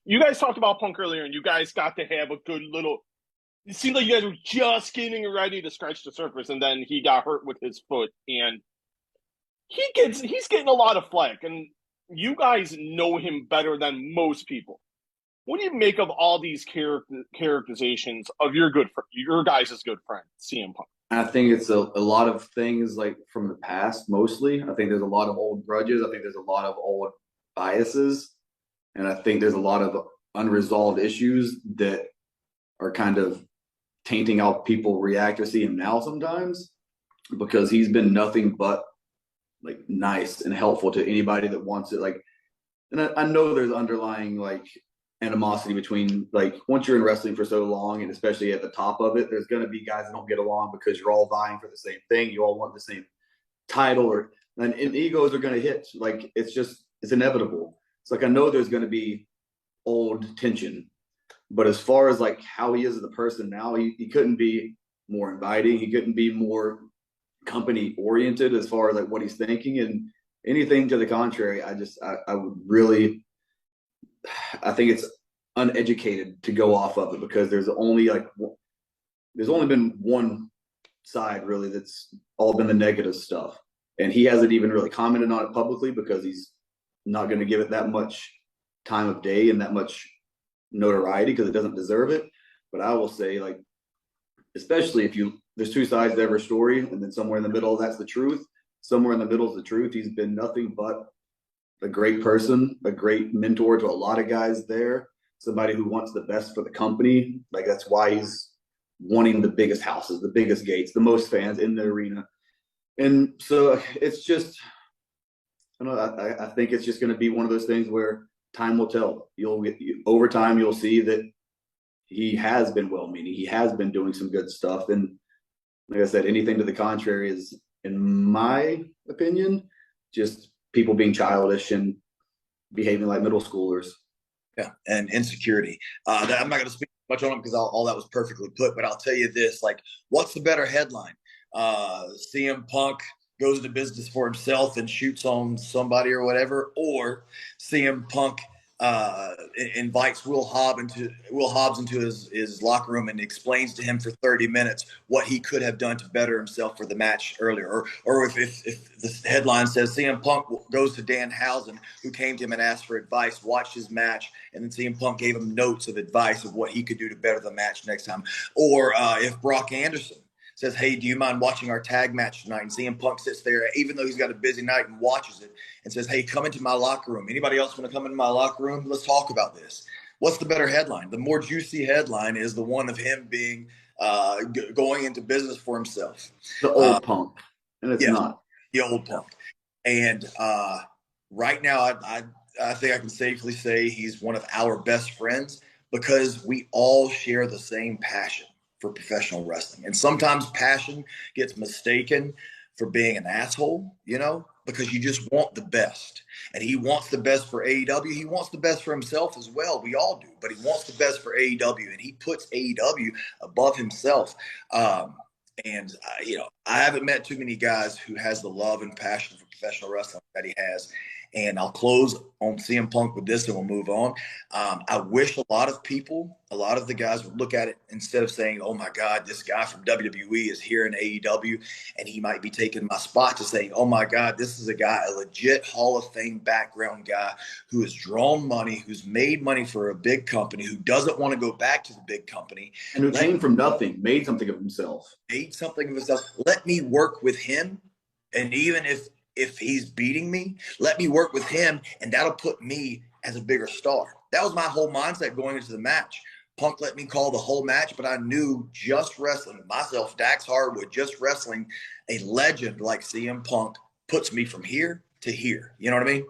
You guys talked about Punk earlier, and you guys got to have a good little. It seemed like you guys were just getting ready to scratch the surface, and then he got hurt with his foot, and he's getting a lot of flack, and you guys know him better than most people. What do you make of all these characterizations of your guys' good friend, CM Punk? I think it's a lot of things like from the past, mostly. I think there's a lot of old grudges. I think there's a lot of old biases. And I think there's a lot of unresolved issues that are kind of tainting how people react or see him now sometimes, because he's been nothing but like nice and helpful to anybody that wants it. Like, and I know there's underlying like animosity between, like, once you're in wrestling for so long, and especially at the top of it, there's going to be guys that don't get along because you're all vying for the same thing. You all want the same title, and egos are going to hit. Like, it's inevitable. It's like, I know there's going to be old tension, but as far as like how he is as a person now, he couldn't be more inviting. He couldn't be more company oriented as far as like what he's thinking, and anything to the contrary. I would really, I think it's uneducated to go off of it, because there's only been one side really that's all been the negative stuff, and he hasn't even really commented on it publicly because he's not going to give it that much time of day and that much notoriety because it doesn't deserve it. But I will say, like, especially if there's two sides to every story, and then somewhere in the middle that's the truth. Somewhere in the middle is the truth. He's been nothing but a great person, a great mentor to a lot of guys there, somebody who wants the best for the company. Like, that's why he's wanting the biggest houses, the biggest gates, the most fans in the arena. And so it's just, I don't know, I think it's just going to be one of those things where time will tell. Over time, you'll see that he has been well-meaning. He has been doing some good stuff. And like I said, anything to the contrary is, in my opinion, just people being childish and behaving like middle schoolers. Yeah, and insecurity. I'm not going to speak much on it because all that was perfectly put, but I'll tell you this, like, what's the better headline? CM Punk goes into business for himself and shoots on somebody or whatever, or CM Punk invites Will Hobbs into his locker room and explains to him for 30 minutes what he could have done to better himself for the match earlier. Or if the headline says CM Punk goes to Danhausen, who came to him and asked for advice, watched his match, and then CM Punk gave him notes of advice of what he could do to better the match next time. Or if Brock Anderson says, hey, do you mind watching our tag match tonight? And CM Punk sits there, even though he's got a busy night, and watches it and says, hey, come into my locker room. Anybody else want to come into my locker room? Let's talk about this. What's the better headline? The more juicy headline is the one of him being going into business for himself. The old Punk. And it's not. The old Punk. And right now, I think I can safely say he's one of our best friends, because we all share the same passion for professional wrestling. And sometimes passion gets mistaken for being an asshole, because you just want the best. And he wants the best for AEW. He wants the best for himself as well. We all do, but he wants the best for AEW, and he puts AEW above himself. I haven't met too many guys who has the love and passion for professional wrestling that he has. And I'll close on CM Punk with this, and we'll move on. I wish a lot of the guys would look at it, instead of saying, oh, my God, this guy from WWE is here in AEW, and he might be taking my spot, to saying, oh, my God, this is a legit Hall of Fame background guy who has drawn money, who's made money for a big company, who doesn't want to go back to the big company. And who came from nothing, made something of himself. Let me work with him, and even if he's beating me, let me work with him, and that'll put me as a bigger star. That was my whole mindset going into the match. Punk let me call the whole match, but I knew just wrestling myself, Dax Harwood, just wrestling a legend like CM Punk puts me from here to here. You know what I mean?